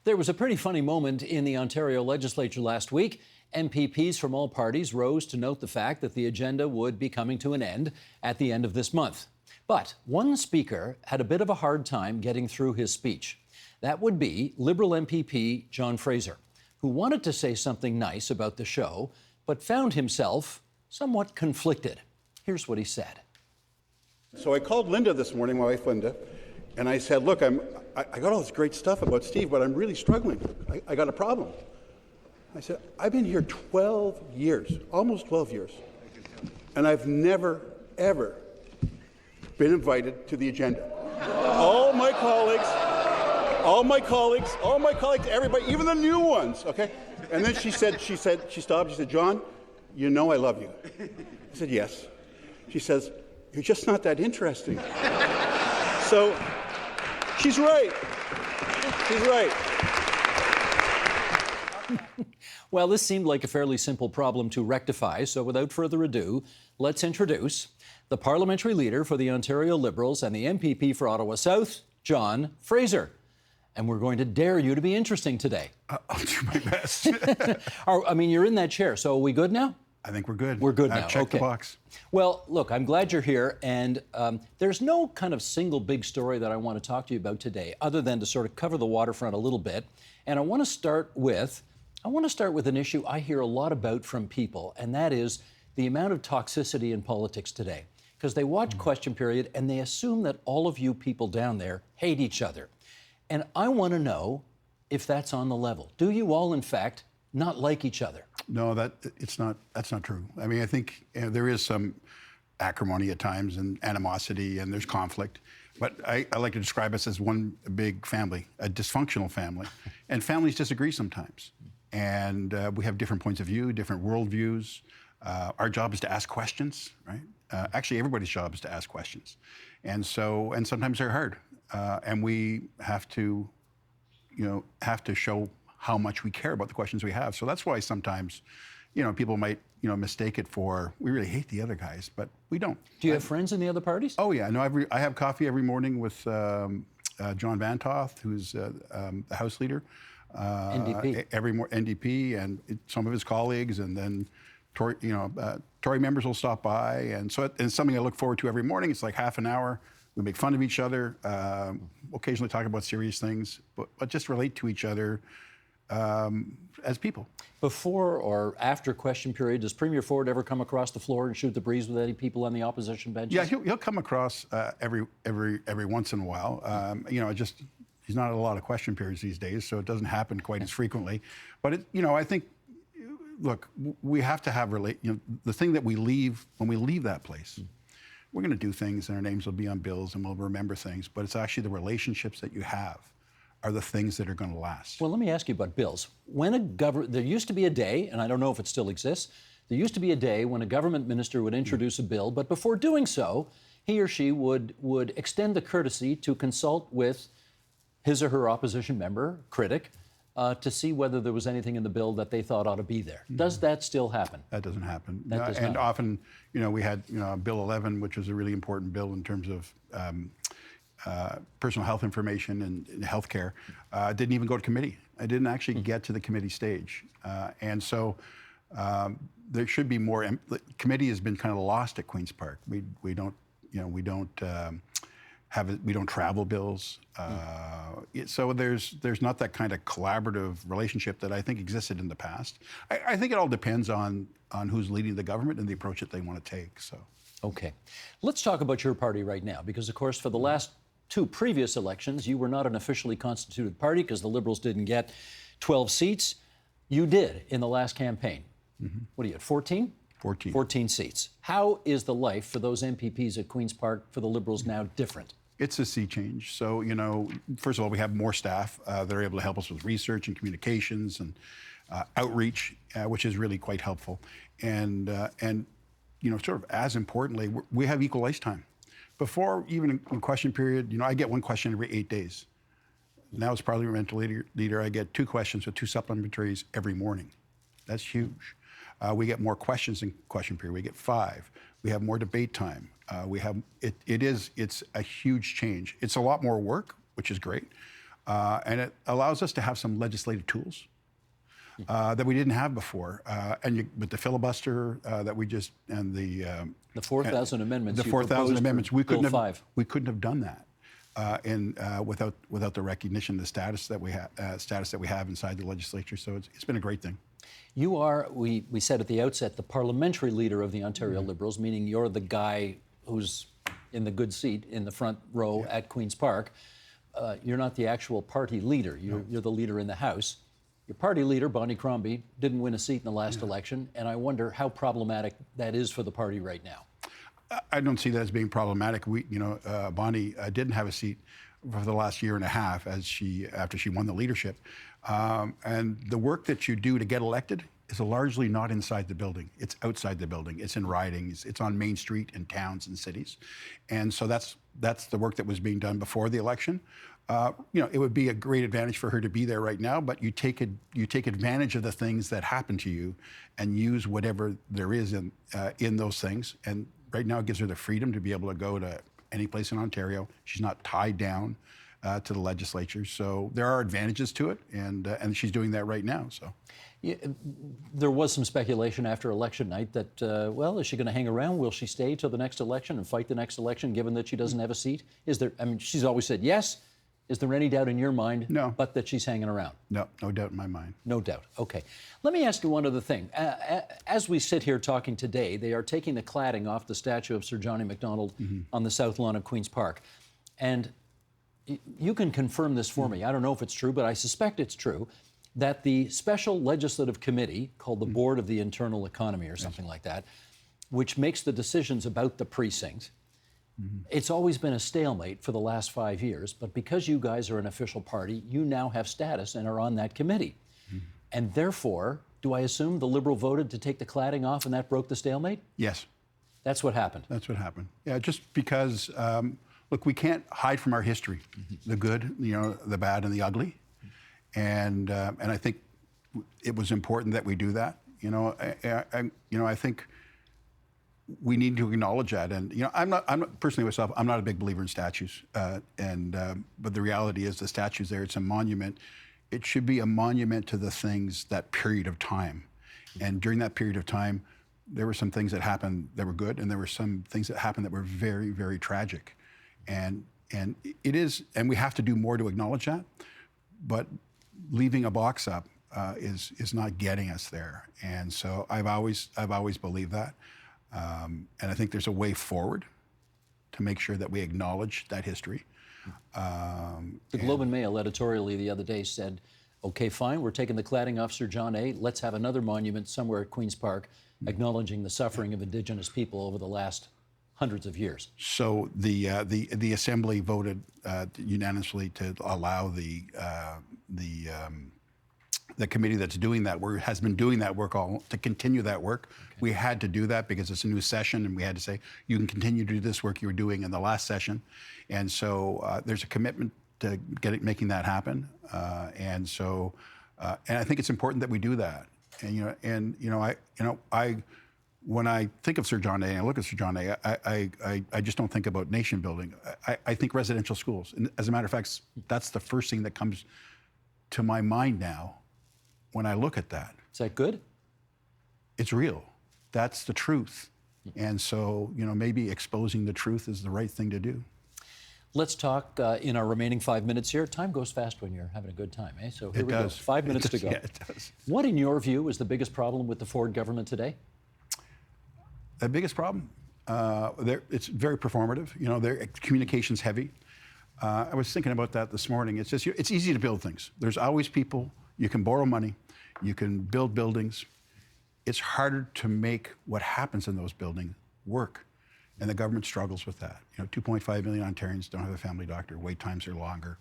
There was a pretty funny moment in the Ontario legislature last week. MPPs from all parties rose to note the fact that the agenda would be coming to an end at the end of this month. But one speaker had a bit of a hard time getting through his speech. That would be Liberal MPP John Fraser, who wanted to say something nice about the show, but found himself somewhat conflicted. Here's what he said. So I called Linda this morning, my wife Linda, and I said, look, I got all this great stuff about Steve, but I'm really struggling. I got a problem. I said, I've been here 12 years, almost 12 years, and I've never, ever been invited to the agenda. All my colleagues, everybody, even the new ones, okay? And then she stopped, she said, John, you know I love you. I said, yes. She says, you're just not that interesting. So, she's right. She's right. Well, this seemed like a fairly simple problem to rectify, so without further ado, let's introduce the parliamentary leader for the Ontario Liberals and the MPP for Ottawa South, John Fraser. And we're going to dare you to be interesting today. I'll do my best. I mean, you're in that chair, so are we good now? I think we're good. We're good now. Check okay. the box. Well, look, I'm glad you're here, and there's no kind of single big story that I want to talk to you about today, other than to sort of cover the waterfront a little bit. And I want to start with an issue I hear a lot about from people, and that is the amount of toxicity in politics today. Because they watch Question Period and they assume that all of you people down there hate each other. And I want to know if that's on the level. Do you all, in fact, not like each other? No, that's not true. I mean, I think there is some acrimony at times and animosity, and there's conflict. But I like to describe us as one big family, a dysfunctional family. And families disagree sometimes. And we have different points of view, different worldviews. Our job is to ask questions, right? Actually, everybody's job is to ask questions. And sometimes they're hard. And we have to show how much we care about the questions we have. So that's why sometimes, people might, mistake it for, we really hate the other guys, but we don't. Do you have friends in the other parties? Oh, yeah. No, I have coffee every morning with John Van Toth, who's the House Leader. NDP. NDP and some of his colleagues, and then Tory members will stop by. And so it's something I look forward to every morning. It's like half an hour. We make fun of each other, occasionally talk about serious things, but just relate to each other as people. Before or after Question Period, does Premier Ford ever come across the floor and shoot the breeze with any people on the opposition benches? Yeah, he'll come across every once in a while. He's not at a lot of question periods these days, so it doesn't happen quite as frequently. But I think, look, we have to have the thing that we leave when we leave that place. We're going to do things, and our names will be on bills, and we'll remember things. But it's actually the relationships that you have are the things that are going to last. Well, let me ask you about bills. There used to be a day, and I don't know if it still exists, there used to be a day when a government minister would introduce a bill, but before doing so, he or she would extend the courtesy to consult with his or her opposition member, critic, to see whether there was anything in the bill that they thought ought to be there. Does that still happen? That doesn't happen. That does and not. Often, we had Bill 11, which was a really important bill in terms of personal health information and health care. Didn't even go to committee. I didn't actually get to the committee stage. And so there should be more. The committee has been kind of lost at Queen's Park. We don't travel bills. So there's not that kind of collaborative relationship that I think existed in the past. I think it all depends on who's leading the government and the approach that they want to take. So. Okay. Let's talk about your party right now, because, of course, for the last two previous elections, you were not an officially constituted party because the Liberals didn't get 12 seats. You did in the last campaign. Mm-hmm. What are you at, 14? 14. 14 seats. How is the life for those MPPs at Queen's Park for the Liberals now different? It's a sea change. So, first of all, we have more staff that are able to help us with research and communications and outreach, which is really quite helpful. And sort of as importantly, we have equal ice time. Before, even in Question Period, I get one question every 8 days. Now as parliamentary leader, I get 2 questions with 2 supplementaries every morning. That's huge. We get more questions in Question Period. We get 5. We have more debate time. It's a huge change. It's a lot more work, which is great. And it allows us to have some legislative tools that we didn't have before. With the filibuster that we just, and the 4,000 amendments. The 4,000 amendments, we couldn't have done that without the recognition, the status that we have inside the legislature. So it's been a great thing. You are, we said at the outset, the parliamentary leader of the Ontario Liberals, meaning you're the guy who's in the good seat in the front row at Queen's Park. You're not the actual party leader. You're the leader in the House. Your party leader, Bonnie Crombie, didn't win a seat in the last election, and I wonder how problematic that is for the party right now. I don't see that as being problematic. Bonnie didn't have a seat for the last year and a half after she won the leadership. And the work that you do to get elected is largely not inside the building. It's outside the building. It's in ridings. It's on Main Street in towns and cities. And so that's the work that was being done before the election. It would be a great advantage for her to be there right now, but you take advantage of the things that happen to you and use whatever there is in those things. And right now it gives her the freedom to be able to go to any place in Ontario. She's not tied down to the legislature. So there are advantages to it, and she's doing that right now. So. Yeah, there was some speculation after election night that, is she going to hang around? Will she stay till the next election and fight the next election, given that she doesn't have a seat? She's always said yes. Is there any doubt in your mind? No. But that she's hanging around? No doubt in my mind. No doubt. Okay. Let me ask you one other thing. As we sit here talking today, they are taking the cladding off the statue of Sir John A. Macdonald on the south lawn of Queen's Park. And you can confirm this for me. I don't know if it's true, but I suspect it's true, that the special legislative committee called the Board of the Internal Economy or something like that, which makes the decisions about the precinct, it's always been a stalemate for the last 5 years, but because you guys are an official party, you now have status and are on that committee. And therefore, do I assume the Liberal voted to take the cladding off and that broke the stalemate? Yes. That's what happened. That's what happened. Yeah, just because, look, we can't hide from our history, the good, the bad, and the ugly. And I think it was important that we do that. I think we need to acknowledge that. And I'm not personally myself. I'm not a big believer in statues. But the reality is, the statue's there. It's a monument. It should be a monument to the things, that period of time. And during that period of time, there were some things that happened that were good, and there were some things that happened that were very, very tragic. And it is, and we have to do more to acknowledge that. But leaving a box up is not getting us there. And so I've always believed that. And I think there's a way forward to make sure that we acknowledge that history. The Globe and Mail editorially the other day said, okay, fine, we're taking the cladding off Sir John A. Let's have another monument somewhere at Queen's Park acknowledging the suffering of Indigenous people over the last hundreds of years. So the Assembly voted unanimously to allow the committee that's doing that work, has been doing that work to continue that work. Okay. We had to do that because it's a new session, and we had to say, you can continue to do this work you were doing in the last session. And so there's a commitment to making that happen. And I think it's important that we do that. And when I think of Sir John A. and I look at Sir John A., I just don't think about nation building. I think residential schools. And as a matter of fact, that's the first thing that comes to my mind now when I look at that. Is that good? It's real. That's the truth. And so, maybe exposing the truth is the right thing to do. Let's talk in our remaining 5 minutes here. Time goes fast when you're having a good time, eh? So here we go. 5 minutes to go. Yeah, it does. What, in your view, is the biggest problem with the Ford government today? The biggest problem? It's very performative. Their communication's heavy. I was thinking about that this morning. It's just, it's easy to build things. There's always people. You can borrow money. You can build buildings. It's harder to make what happens in those buildings work. And the government struggles with that. 2.5 million Ontarians don't have a family doctor. Wait times are longer.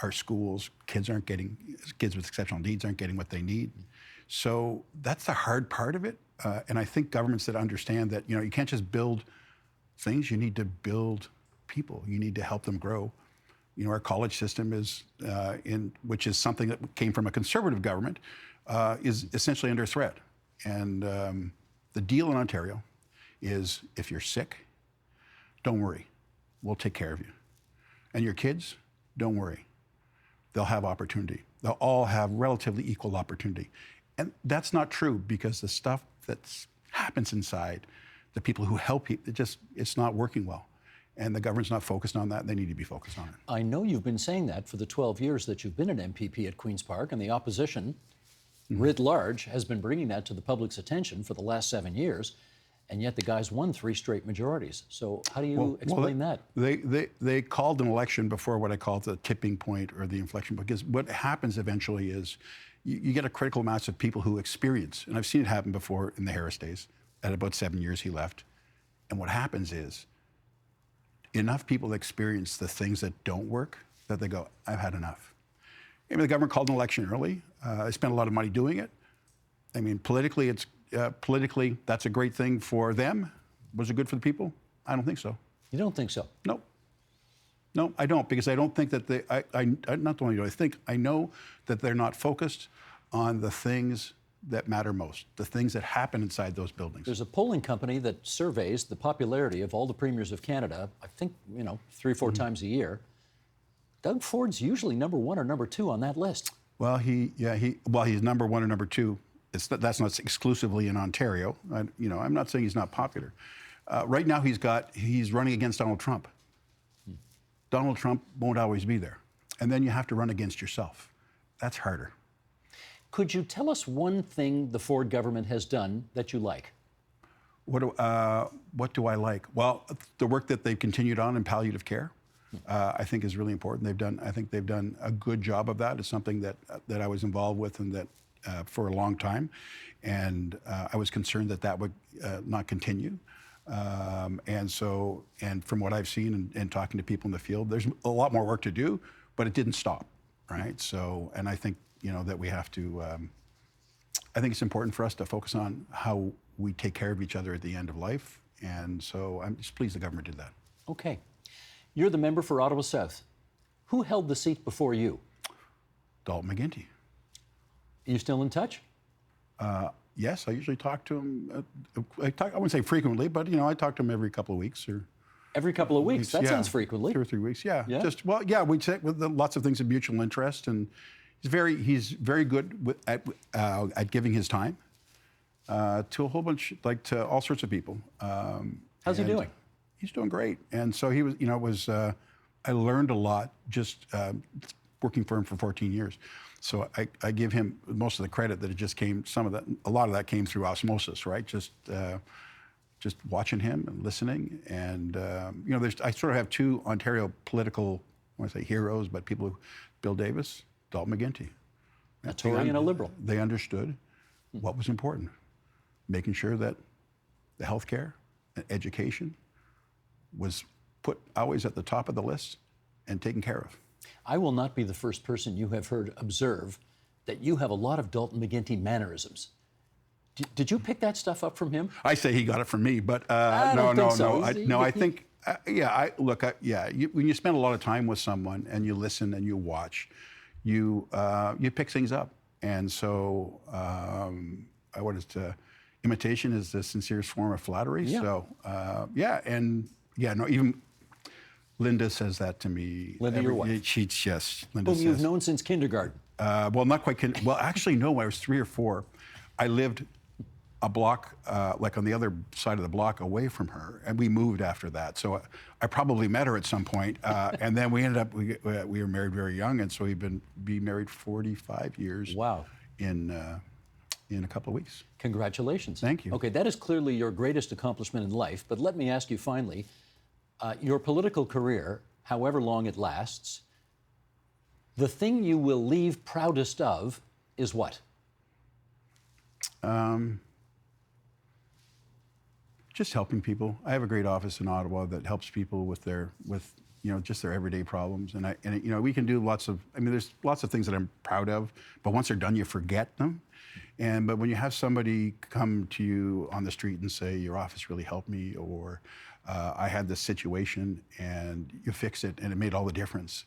Our schools, kids with exceptional needs aren't getting what they need. So that's the hard part of it. And I think governments that understand that, you can't just build things. You need to build people. You need to help them grow. Our college system which is something that came from a conservative government, is essentially under threat. And the deal in Ontario is, if you're sick, don't worry. We'll take care of you. And your kids, don't worry. they'll have opportunity. They'll all have relatively equal opportunity. And that's not true, because the stuff that happens inside, the people who help people, it's not working well. And the government's not focused on that. They need to be focused on it. I know you've been saying that for the 12 years that you've been an MPP at Queen's Park, and the opposition, writ large, has been bringing that to the public's attention for the last 7 years, and yet the guys won 3 straight majorities. So how do you explain that? They called an election before what I call the tipping point or the inflection point, because what happens eventually is you get a critical mass of people who experience, and I've seen it happen before in the Harris days. At about 7 years, he left. And what happens is enough people experience the things that don't work that they go, I've had enough. I mean, the government called an election early. They spent a lot of money doing it. I mean, politically, that's a great thing for them. Was it good for the people? I don't think so. You don't think so? No. No, I don't, because I don't think that not only do I think, I know that they're not focused on the things that matter most, the things that happen inside those buildings. There's a polling company that surveys the popularity of all the premiers of Canada, I think, 3 or 4 times a year. Doug Ford's usually number 1 or number 2 on that list. Well, he's number 1 or number 2. That's not exclusively in Ontario. I'm not saying he's not popular. Right now, he's running against Donald Trump. Donald Trump won't always be there. And then you have to run against yourself. That's harder. Could you tell us one thing the Ford government has done that you like? What do I like? Well, the work that they've continued on in palliative care, I think is really important. I think they've done a good job of that. It's something that I was involved with and that for a long time, and I was concerned that would not continue. And from what I've seen and talking to people in the field, there's a lot more work to do, but it didn't stop, right? So, and I think that we have to. I think it's important for us to focus on how we take care of each other at the end of life, and so I'm just pleased the government did that. Okay, you're the member for Ottawa South. Who held the seat before you? Dalton McGuinty. Are you still in touch? Yes, I usually talk to him. I wouldn't say frequently, but I talk to him every couple of weeks or. Every couple of weeks. That sounds frequently. 2 or 3 weeks. Yeah. Yeah? We check with lots of things of mutual interest, and he's very good at giving his time to a whole bunch, to all sorts of people. How's he doing? He's doing great, and so he was. I learned a lot just working for him for 14 years. So I give him most of the credit that it just came. A lot of that came through osmosis, right? Just watching him and listening, and I sort of have 2 Ontario political, I want to say heroes, but people who, Bill Davis, Dalton McGuinty. A Tory and a Liberal. They understood what was important, making sure that the healthcare and education was put always at the top of the list and taken care of. I will not be the first person you have heard observe that you have a lot of Dalton McGuinty mannerisms. Did you pick that stuff up from him? I say he got it from me, but I don't think so. I think, when you spend a lot of time with someone and you listen and you watch, you pick things up. And so, imitation is the sincerest form of flattery. Yeah. So, even Linda says that to me. Linda, your wife? Yes. Linda Whom you've known since kindergarten. Well, not quite. Well, actually, no. When I was 3 or 4, I lived a block, on the other side of the block away from her, and we moved after that. So I probably met her at some point, and then we ended up, we were married very young, and so we've been married 45 years. Wow. In a couple of weeks. Congratulations. Thank you. Okay, that is clearly your greatest accomplishment in life, but let me ask you finally, your political career, however long it lasts, the thing you will leave proudest of is what? Just helping people. I have a great office in Ottawa that helps people with just their everyday problems, and we can do there's lots of things that I'm proud of, but once they're done, you forget them. But when you have somebody come to you on the street and say, your office really helped me, or I had this situation and you fix it and it made all the difference,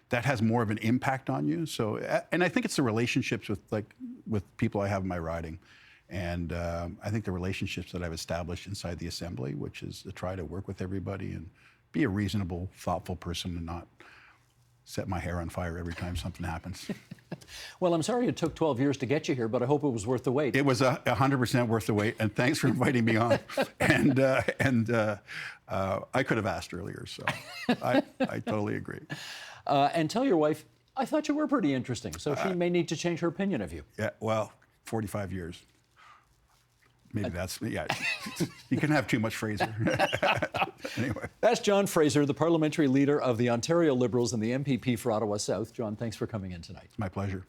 that has more of an impact on you. So, and I think it's the relationships with people I have in my riding. And I think the relationships that I've established inside the Assembly, which is to try to work with everybody and be a reasonable, thoughtful person and not set my hair on fire every time something happens. Well, I'm sorry it took 12 years to get you here, but I hope it was worth the wait. It was 100% worth the wait, and thanks for inviting me on. And I could have asked earlier, so I totally agree. And tell your wife, I thought you were pretty interesting, so she may need to change her opinion of you. Yeah, well, 45 years. Maybe that's, yeah. You can have too much Fraser. Anyway. That's John Fraser, the parliamentary leader of the Ontario Liberals and the MPP for Ottawa South. John, thanks for coming in tonight. My pleasure.